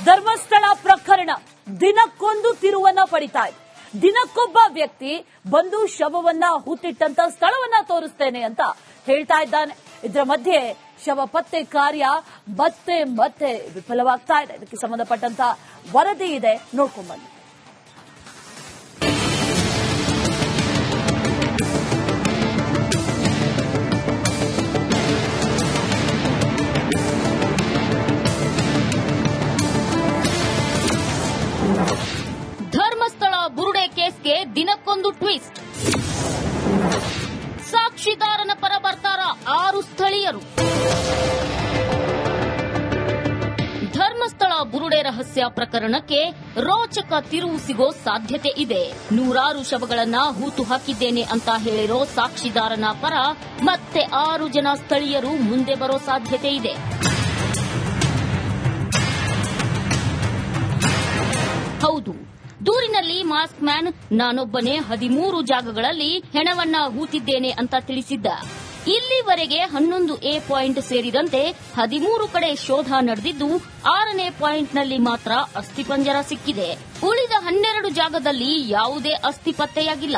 ಧರ್ಮಸ್ಥಳ ಪ್ರಕರಣ ದಿನಕ್ಕೊಂದು ತಿರುವನ್ನ ಪಡಿತಾ ಇದೆ. ದಿನಕ್ಕೊಬ್ಬ ವ್ಯಕ್ತಿ ಬಂದು ಶವವನ್ನ ಹೂತಿಟ್ಟಂತ ಸ್ಥಳವನ್ನ ತೋರಿಸ್ತೇನೆ ಅಂತ ಹೇಳ್ತಾ ಇದ್ದಾನೆ. ಇದರ ಮಧ್ಯೆ ಶವ ಪತ್ತೆ ಕಾರ್ಯ ಮತ್ತೆ ವಿಫಲವಾಗ್ತಾ ಇದೆ. ಇದಕ್ಕೆ ಸಂಬಂಧಪಟ್ಟಂತ ವರದಿ ಇದೆ, ನೋಡ್ಕೊಂಡ್ಬನ್ನಿ. ಧರ್ಮಸ್ಥಳ ಬುರುಡೆ ಕೇಸ್ಗೆ ದಿನಕ್ಕೊಂದು ಟ್ವಿಸ್ಟ್. ಸಾಕ್ಷಿದಾರನ ಪರ ಬರ್ತಾರ 6 ಸ್ಥಳೀಯರು. ಧರ್ಮಸ್ಥಳ ಬುರುಡೆ ರಹಸ್ಯ ಪ್ರಕರಣಕ್ಕೆ ರೋಚಕ ತಿರುವು ಸಿಗೋ ಸಾಧ್ಯತೆ ಇದೆ. 100 ಶವಗಳನ್ನ ಹೂತು ಹಾಕಿದ್ದೇನೆ ಅಂತ ಹೇಳಿರೋ ಸಾಕ್ಷಿದಾರನ ಪರ ಮತ್ತೆ 6 ಜನ ಸ್ಥಳೀಯರು ಮುಂದೆ ಬರೋ ಸಾಧ್ಯತೆ ಇದೆ. ಹೌದು, ದೂರಿನಲ್ಲಿ ಮಾಸ್ಕ್ ಮ್ಯಾನ್ ನಾನೊಬ್ಬನೇ 13 ಜಾಗಗಳಲ್ಲಿ ಹೆಣವನ್ನ ಹೂತಿದ್ದೇನೆ ಅಂತ ತಿಳಿಸಿದ್ದ. ಇಲ್ಲಿವರೆಗೆ 11A ಪಾಯಿಂಟ್ ಸೇರಿದಂತೆ 13 ಕಡೆ ಶೋಧ ನಡೆದಿದ್ದು 6ನೇ ಪಾಯಿಂಟ್ನಲ್ಲಿ ಮಾತ್ರ ಅಸ್ಥಿಪಂಜರ ಸಿಕ್ಕಿದೆ. ಉಳಿದ 12 ಜಾಗದಲ್ಲಿ ಯಾವುದೇ ಅಸ್ಥಿ ಪತ್ತೆಯಾಗಿಲ್ಲ.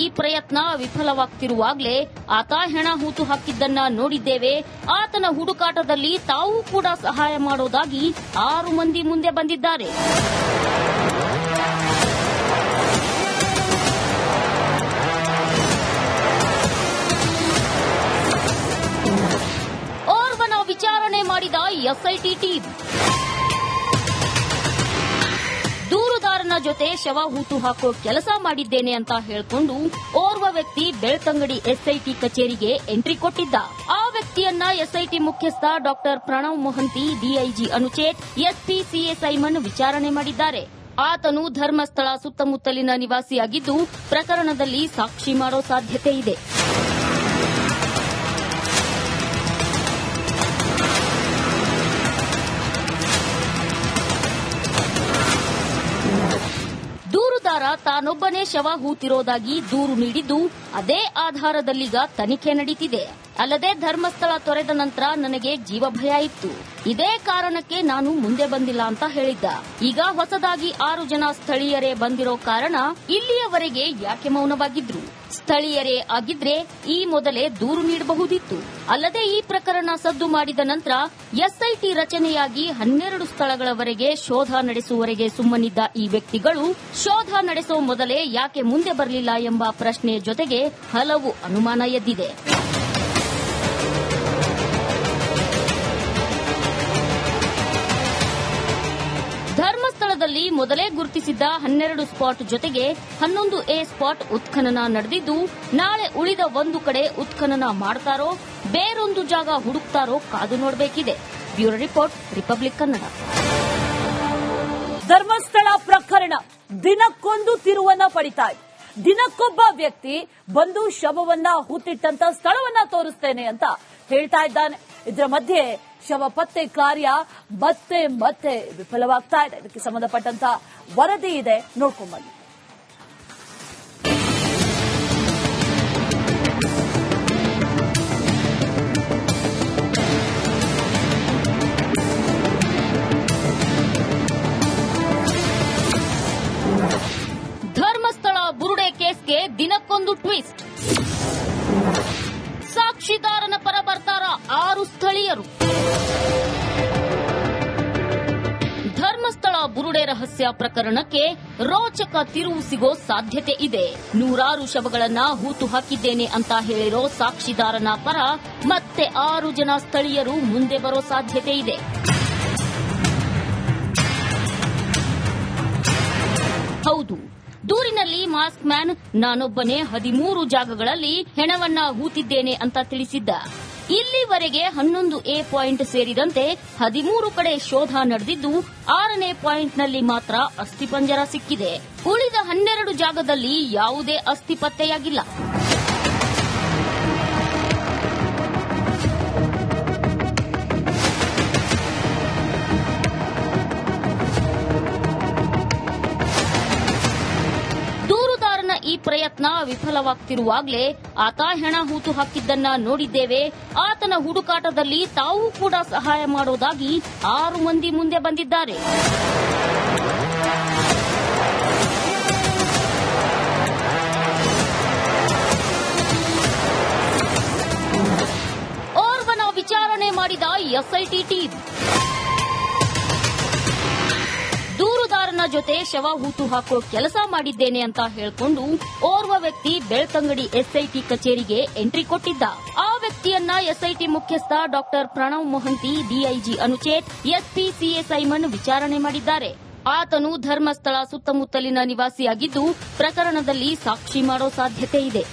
ಈ ಪ್ರಯತ್ನ ವಿಫಲವಾಗ್ತಿರುವಾಗಲೇ ಆತ ಹೆಣ ಹೂತು ಹಾಕಿದ್ದನ್ನ ನೋಡಿದ್ದೇವೆ. ಆತನ ಹುಡುಕಾಟದಲ್ಲಿ ತಾವು ಕೂಡ ಸಹಾಯ ಮಾಡೋದಾಗಿ 6 ಮಂದಿ ಮುಂದೆ ಬಂದಿದ್ದಾರೆ. ಓರ್ವನ ವಿಚಾರಣೆ ಮಾಡಿದ ಎಸ್ಐಟಿ ಟೀಮ್ ದೂರುದಾರನ ಜೊತೆ ಶವ ಹೂತು ಹಾಕೋ ಕೆಲಸ ಮಾಡಿದ್ದೇನೆ ಅಂತ ಹೇಳಿಕೊಂಡು ಓರ್ವ ವ್ಯಕ್ತಿ ಬೆಳ್ತಂಗಡಿ ಎಸ್ಐಟಿ ಕಚೇರಿಗೆ ಎಂಟ್ರಿ ಕೊಟ್ಟಿದ್ದ. ಆ ವ್ಯಕ್ತಿಯನ್ನ ಎಸ್ಐಟಿ ಮುಖ್ಯಸ್ಥ doctor Pranav Mohanty, DIG Anuchet, SP C A Simon ವಿಚಾರಣೆ ಮಾಡಿದ್ದಾರೆ. ಆತನು ಧರ್ಮಸ್ಥಳ ಸುತ್ತಮುತ್ತಲಿನ ನಿವಾಸಿಯಾಗಿದ್ದು ಪ್ರಕರಣದಲ್ಲಿ ಸಾಕ್ಷಿ ಮಾಡೋ ಸಾಧ್ಯತೆ ಇದೆ. ದೂರುದಾರ ತಾನೊಬ್ಬನೇ ಶವ ಹೂತಿರೋದಾಗಿ ದೂರು ನೀಡಿದ್ದು ಅದೇ ಆಧಾರದಲ್ಲೀಗ ತನಿಖೆ ನಡೀತಿದೆ. ಅಲ್ಲದೆ ಧರ್ಮಸ್ಥಳ ತೊರೆದ ನಂತರ ನನಗೆ ಜೀವಭಯ ಇತ್ತು, ಇದೇ ಕಾರಣಕ್ಕೆ ನಾನು ಮುಂದೆ ಬಂದಿಲ್ಲ ಅಂತ ಹೇಳಿದ್ದ. ಈಗ ಹೊಸದಾಗಿ 6 ಜನ ಸ್ಥಳೀಯರೇ ಬಂದಿರೋ ಕಾರಣ ಇಲ್ಲಿಯವರೆಗೆ ಯಾಕೆ ಮೌನವಾಗಿದ್ರು? ಸ್ಥಳೀಯರೇ ಆಗಿದ್ರೆ ಈ ಮೊದಲೇ ದೂರು ನೀಡಬಹುದಿತ್ತು. ಅಲ್ಲದೆ ಈ ಪ್ರಕರಣ ಸದ್ದು ಮಾಡಿದ ನಂತರ ಎಸ್ಐಟಿ ರಚನೆಯಾಗಿ 12 ಸ್ಥಳಗಳವರೆಗೆ ಶೋಧ ನಡೆಸುವವರೆಗೆ ಸುಮ್ಮನಿದ್ದ ಈ ವ್ಯಕ್ತಿಗಳು ಶೋಧ ನಡೆಸೋ ಮೊದಲೇ ಯಾಕೆ ಮುಂದೆ ಬರಲಿಲ್ಲ ಎಂಬ ಪ್ರಶ್ನೆಯ ಜೊತೆಗೆ ಹಲವು ಅನುಮಾನ ಎದ್ದಿದೆ. ಧರ್ಮಸ್ಥಳದಲ್ಲಿ ಮೊದಲೇ ಗುರುತಿಸಿದ್ದ 12 ಸ್ಪಾಟ್ ಜೊತೆಗೆ 11A ಸ್ಪಾಟ್ ಉತ್ಖನನ ನಡೆದಿದ್ದು ನಾಳೆ ಉಳಿದ 1 ಕಡೆ ಉತ್ಖನನ ಮಾಡ್ತಾರೋ ಬೇರೊಂದು ಜಾಗ ಹುಡುಕ್ತಾರೋ ಕಾದು ನೋಡಬೇಕಿದೆ. Bureau report, republic Kannada. Dharmasthala ಪ್ರಕರಣ ದಿನಕ್ಕೊಂದು ತಿರುವನ್ನ ಪಡಿತಾ ಇದೆ. ದಿನಕ್ಕೊಬ್ಬ ವ್ಯಕ್ತಿ ಬಂದು ಶವವನ್ನ ಹೂತಿಟ್ಟಂತ ಸ್ಥಳವನ್ನ ತೋರಿಸ್ತೇನೆ ಅಂತ ಹೇಳ್ತಾ ಇದ್ದಾನೆ. ಇದರ ಮಧ್ಯೆ ಶವ ಪತ್ತೆ ಕಾರ್ಯ ಮತ್ತೆ ವಿಫಲವಾಗ್ತಾ ಇದೆ. ಇದಕ್ಕೆ ಸಂಬಂಧಪಟ್ಟಂತ ವರದಿ ಇದೆ, ನೋಡ್ಕೊಂಡ್ಬನ್ನಿ. ಧರ್ಮಸ್ಥಳ ಬುರುಡೆ ಕೇಸ್ಗೆ ದಿನಕ್ಕೊಂದು ಟ್ವಿಸ್ಟ್. ಸಾಕ್ಷಿದಾರನ ಪರ ಬರ್ತಾರ 6 ಸ್ಥಳೀಯರು. ಧರ್ಮಸ್ಥಳ ಬುರುಡೆ ರಹಸ್ಯ ಪ್ರಕರಣಕ್ಕೆ ರೋಚಕ ತಿರುವು ಸಿಗೋ ಸಾಧ್ಯತೆ ಇದೆ. 100 ಶವಗಳನ್ನ ಹೂತು ಹಾಕಿದ್ದೇನೆ ಅಂತ ಹೇಳಿರೋ ಸಾಕ್ಷಿದಾರನ ಪರ ಮತ್ತೆ 6 ಜನ ಸ್ಥಳೀಯರು ಮುಂದೆ ಬರೋ ಸಾಧ್ಯತೆ ಇದೆ. ಹೌದು, ದೂರಿನಲ್ಲಿ ಮಾಸ್ಕ್ ಮ್ಯಾನ್ ನಾನೊಬ್ಬನೇ 13 ಜಾಗಗಳಲ್ಲಿ ಹೆಣವನ್ನ ಹೂತಿದ್ದೇನೆ ಅಂತ ತಿಳಿಸಿದ್ದ. ಇಲ್ಲಿವರೆಗೆ 11A ಪಾಯಿಂಟ್ ಸೇರಿದಂತೆ 13 ಕಡೆ ಶೋಧ ನಡೆದಿದ್ದು 6ನೇ ಪಾಯಿಂಟ್ನಲ್ಲಿ ಮಾತ್ರ ಅಸ್ಥಿಪಂಜರ ಸಿಕ್ಕಿದೆ. ಉಳಿದ 12 ಜಾಗದಲ್ಲಿ ಯಾವುದೇ ಅಸ್ಥಿ ಪತ್ತೆಯಾಗಿಲ್ಲ. ಪ್ರಯತ್ನ ವಿಫಲವಾಗ್ತಿರುವಾಗಲೇ ಆತ ಹೆಣ ಹೂತು ಹಾಕಿದ್ದನ್ನ ನೋಡಿದ್ದೇವೆ. ಆತನ ಹುಡುಕಾಟದಲ್ಲಿ ತಾವು ಕೂಡ ಸಹಾಯ ಮಾಡೋದಾಗಿ 6 ಮಂದಿ ಮುಂದೆ ಬಂದಿದ್ದಾರೆ. ಓರ್ವನ ವಿಚಾರಣೆ ಮಾಡಿದ ಎಸ್ಐಟಿ ಟೀಮ್. ದೂರುದಾರನ ಜೊತೆ ಶವ ಹೂತು ಹಾಕೋ ಕೆಲಸ ಮಾಡಿದ್ದೇನೆ ಅಂತ ಹೇಳಿಕೊಂಡು ಓರ್ವ ವ್ಯಕ್ತಿ ಬೆಳ್ತಂಗಡಿ ಎಸ್ಐಟಿ ಕಚೇರಿಗೆ ಎಂಟ್ರಿ ಕೊಟ್ಟಿದ್ದ. ಆ ವ್ಯಕ್ತಿಯನ್ನ ಎಸ್ಐಟಿ ಮುಖ್ಯಸ್ಥ doctor Pranav Mohanty, DIG Anuchet, SP C A Simon ವಿಚಾರಣೆ ಮಾಡಿದ್ದಾರೆ. ಆತನು ಧರ್ಮಸ್ಥಳ ಸುತ್ತಮುತ್ತಲಿನ ನಿವಾಸಿಯಾಗಿದ್ದು ಪ್ರಕರಣದಲ್ಲಿ ಸಾಕ್ಷಿ ಮಾಡೋ ಸಾಧ್ಯತೆ ಇದೆ.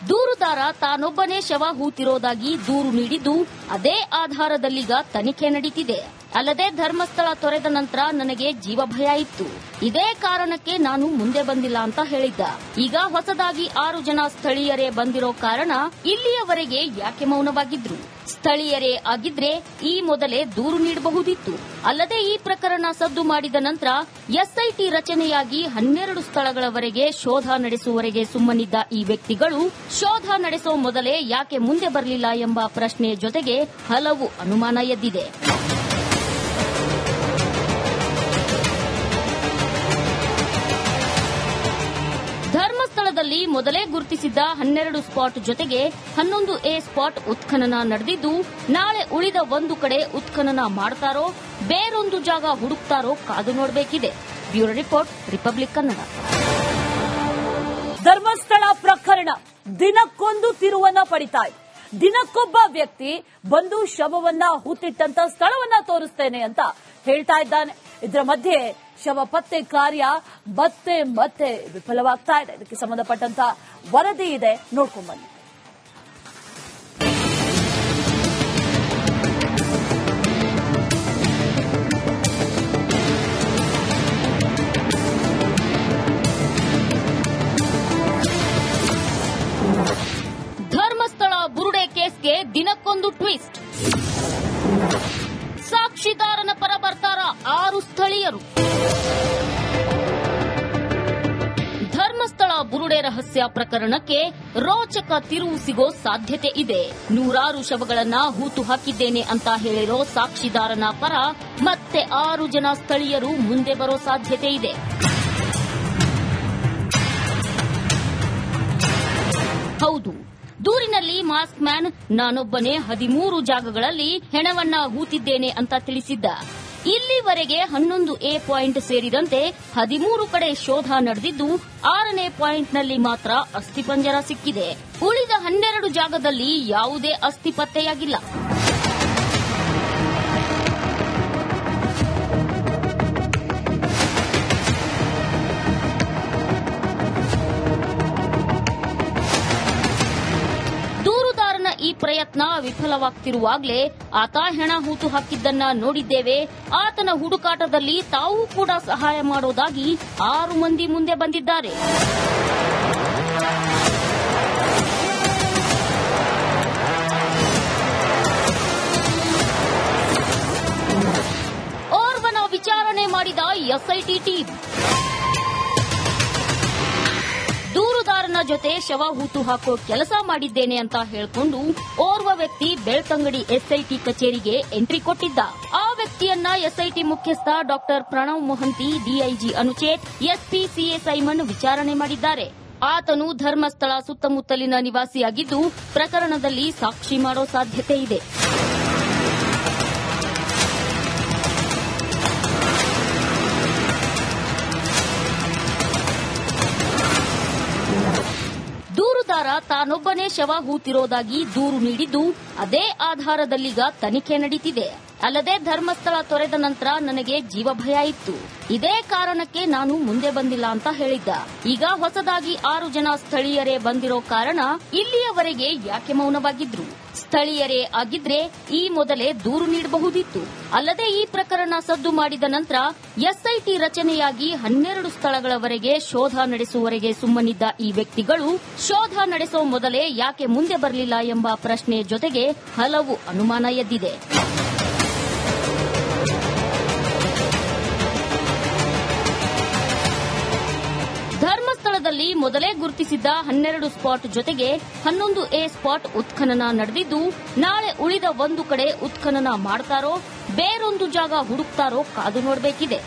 ದೂರುದಾರ ತಾನೊಬ್ಬನೇ ಶವ ಹೂತಿರೋದಾಗಿ ದೂರು ನೀಡಿದ್ದು ಅದೇ ಆಧಾರದಲ್ಲೀಗ ತನಿಖೆ ನಡೀತಿದೆ. ಅಲ್ಲದೆ ಧರ್ಮಸ್ಥಳ ತೊರೆದ ನಂತರ ನನಗೆ ಜೀವ ಭಯ ಇತ್ತು. ಇದೇ ಕಾರಣಕ್ಕೆ ನಾನು ಮುಂದೆ ಬಂದಿಲ್ಲ ಅಂತ ಹೇಳಿದ್ದ. ಈಗ ಹೊಸದಾಗಿ 6 ಜನ ಸ್ಥಳೀಯರೇ ಬಂದಿರೋ ಕಾರಣ ಇಲ್ಲಿಯವರೆಗೆ ಯಾಕೆ ಮೌನವಾಗಿದ್ರು? ಸ್ಥಳೀಯರೇ ಆಗಿದ್ರೆ ಈ ಮೊದಲೇ ದೂರು ನೀಡಬಹುದಿತ್ತು. ಅಲ್ಲದೆ ಈ ಪ್ರಕರಣ ಸದ್ದು ಮಾಡಿದ ನಂತರ ಎಸ್ಐಟಿ ರಚನೆಯಾಗಿ 12 ಸ್ಥಳಗಳವರೆಗೆ ಶೋಧ ನಡೆಸುವವರೆಗೆ ಸುಮ್ಮನಿದ್ದ ಈ ವ್ಯಕ್ತಿಗಳು ಶೋಧ ನಡೆಸೋ ಮೊದಲೇ ಯಾಕೆ ಮುಂದೆ ಬರಲಿಲ್ಲ ಎಂಬ ಪ್ರಶ್ನೆಯ ಜೊತೆಗೆ ಹಲವು ಅನುಮಾನ ಎದ್ದಿದೆ. ಧರ್ಮಸ್ಥಳದಲ್ಲಿ ಮೊದಲೇ ಗುರುತಿಸಿದ್ದ 12 ಸ್ಪಾಟ್ ಜೊತೆಗೆ 11A ಸ್ಪಾಟ್ ಉತ್ಖನನ ನಡೆದಿದ್ದು, ನಾಳೆ ಉಳಿದ ಒಂದು ಕಡೆ ಉತ್ಖನನ ಮಾಡ್ತಾರೋ ಬೇರೊಂದು ಜಾಗ ಹುಡುಕ್ತಾರೋ ಕಾದು ನೋಡಬೇಕಿದೆ. Bureau report, republic Kannada. Dharmasthala ಪ್ರಕರಣ ದಿನಕ್ಕೊಂದು ತಿರುವನ್ನ ಪಡಿತಾ ಇದೆ. ದಿನಕ್ಕೊಬ್ಬ ವ್ಯಕ್ತಿ ಬಂದು ಶವವನ್ನ ಹೂತಿಟ್ಟಂತ ಸ್ಥಳವನ್ನ ತೋರಿಸ್ತೇನೆ ಅಂತ ಹೇಳ್ತಾ ಇದ್ದಾನೆ. ಇದರ ಮಧ್ಯೆ ಶವ ಪತ್ತೆ ಕಾರ್ಯ ಮತ್ತೆ ವಿಫಲವಾಗ್ತಾ ಇದೆ. ಇದಕ್ಕೆ ಸಂಬಂಧಪಟ್ಟಂತ ವರದಿ ಇದೆ, ನೋಡ್ಕೊಂಡ್ ಬನ್ನಿ. ಧರ್ಮಸ್ಥಳ ಬುರುಡೆ ಕೇಸ್ಗೆ ದಿನಕ್ಕೊಂದು ಟ್ವಿಸ್ಟ್. ಸಾಕ್ಷಿದಾರನ ಪರ ಬರ್ತಾರ 6 ಸ್ಥಳೀಯರು. ಧರ್ಮಸ್ಥಳ ಬುರುಡೆ ರಹಸ್ಯ ಪ್ರಕರಣಕ್ಕೆ ರೋಚಕ ತಿರುವು ಸಿಗೋ ಸಾಧ್ಯತೆ ಇದೆ. 100 ಶವಗಳನ್ನ ಹೂತು ಹಾಕಿದ್ದೇನೆ ಅಂತ ಹೇಳಿರೋ ಸಾಕ್ಷಿದಾರನ ಪರ ಮತ್ತೆ 6 ಜನ ಸ್ಥಳೀಯರು ಮುಂದೆ ಬರೋ ಸಾಧ್ಯತೆ ಇದೆ. ಹೌದು, ದೂರಿನಲ್ಲಿ ಮಾಸ್ಕ್ ಮ್ಯಾನ್ ನಾನೊಬ್ಬನೇ 13 ಜಾಗಗಳಲ್ಲಿ ಹೆಣವನ್ನ ಹೂತಿದ್ದೇನೆ ಅಂತ ತಿಳಿಸಿದ್ದ. ಇಲ್ಲಿವರೆಗೆ 11A ಪಾಯಿಂಟ್ ಸೇರಿದಂತೆ 13 ಕಡೆ ಶೋಧ ನಡೆದಿದ್ದು 6ನೇ ಪಾಯಿಂಟ್ನಲ್ಲಿ ಮಾತ್ರ ಅಸ್ಥಿಪಂಜರ ಸಿಕ್ಕಿದೆ. ಉಳಿದ 12 ಜಾಗದಲ್ಲಿ ಯಾವುದೇ ಅಸ್ಥಿ ಪತ್ತೆಯಾಗಿಲ್ಲ. ಈ ಪ್ರಯತ್ನ ವಿಫಲವಾಗ್ತಿರುವಾಗಲೇ ಆತ ಹೆಣ ಹೂತು ಹಾಕಿದ್ದನ್ನ ನೋಡಿದ್ದೇವೆ. ಆತನ ಹುಡುಕಾಟದಲ್ಲಿ ತಾವು ಕೂಡ ಸಹಾಯ ಮಾಡೋದಾಗಿ 6 ಮಂದಿ ಮುಂದೆ ಬಂದಿದ್ದಾರೆ. ಓರ್ವನ ವಿಚಾರಣೆ ಮಾಡಿದ ಎಸ್ಐಟಿ ಟೀಮ್. ದೂರುದಾರನ ಜೊತೆ ಶವ ಹೂತು ಹಾಕೋ ಕೆಲಸ ಮಾಡಿದ್ದೇನೆ ಅಂತ ಹೇಳಿಕೊಂಡು ಓರ್ವ ವ್ಯಕ್ತಿ ಬೆಳ್ತಂಗಡಿ ಎಸ್ಐಟಿ ಕಚೇರಿಗೆ ಎಂಟ್ರಿ ಕೊಟ್ಟಿದ್ದ. ಆ ವ್ಯಕ್ತಿಯನ್ನ ಎಸ್ಐಟಿ ಮುಖ್ಯಸ್ಥ doctor Pranav Mohanty, DIG Anuchet, SP C A Simon ವಿಚಾರಣೆ ಮಾಡಿದ್ದಾರೆ. ಆತನು ಧರ್ಮಸ್ಥಳ ಸುತ್ತಮುತ್ತಲಿನ ನಿವಾಸಿಯಾಗಿದ್ದು ಪ್ರಕರಣದಲ್ಲಿ ಸಾಕ್ಷಿ ಮಾಡೋ ಸಾಧ್ಯತೆ ಇದೆ. ದೂರುದಾರ ತಾನೊಬ್ಬನೇ ಶವ ಹೂತಿರೋದಾಗಿ ದೂರು ನೀಡಿದ್ದು ಅದೇ ಆಧಾರದಲ್ಲೀಗ ತನಿಖೆ ನಡೀತಿದೆ. ಅಲ್ಲದೆ ಧರ್ಮಸ್ಥಳ ತೊರೆದ ನಂತರ ನನಗೆ ಜೀವ ಭಯ ಇತ್ತು. ಇದೇ ಕಾರಣಕ್ಕೆ ನಾನು ಮುಂದೆ ಬಂದಿಲ್ಲ ಅಂತ ಹೇಳಿದ್ದ. ಈಗ ಹೊಸದಾಗಿ 6 ಜನ ಸ್ಥಳೀಯರೇ ಬಂದಿರೋ ಕಾರಣ ಇಲ್ಲಿಯವರೆಗೆ ಯಾಕೆ ಮೌನವಾಗಿದ್ರು? ಸ್ಥಳೀಯರೇ ಆಗಿದ್ರೆ ಈ ಮೊದಲೇ ದೂರು ನೀಡಬಹುದಿತ್ತು. ಅಲ್ಲದೆ ಈ ಪ್ರಕರಣ ಸದ್ದು ಮಾಡಿದ ನಂತರ ಎಸ್ಐಟಿ ರಚನೆಯಾಗಿ 12 ಸ್ಥಳಗಳವರೆಗೆ ಶೋಧ ನಡೆಸುವವರೆಗೆ ಸುಮ್ಮನಿದ್ದ ಈ ವ್ಯಕ್ತಿಗಳು ಶೋಧ ನಡೆಸುವ ಮೊದಲೇ ಯಾಕೆ ಮುಂದೆ ಬರಲಿಲ್ಲ ಎಂಬ ಪ್ರಶ್ನೆ ಜೊತೆಗೆ ಹಲವು ಅನುಮಾನ ಎದ್ದಿದೆ. ಧರ್ಮಸ್ಥಳದಲ್ಲಿ ಮೊದಲೇ ಗುರುತಿಸಿದ್ದ 12 ಸ್ಪಾಟ್ ಜೊತೆಗೆ 11A ಸ್ಪಾಟ್ ಉತ್ಖನನ ನಡೆದಿದ್ದು, ನಾಳೆ ಉಳಿದ ಒಂದು ಕಡೆ ಉತ್ಖನನ ಮಾಡ್ತಾರೋ ಬೇರೊಂದು ಜಾಗ ಹುಡುಕ್ತಾರೋ ಕಾದು ನೋಡಬೇಕಿದೆ.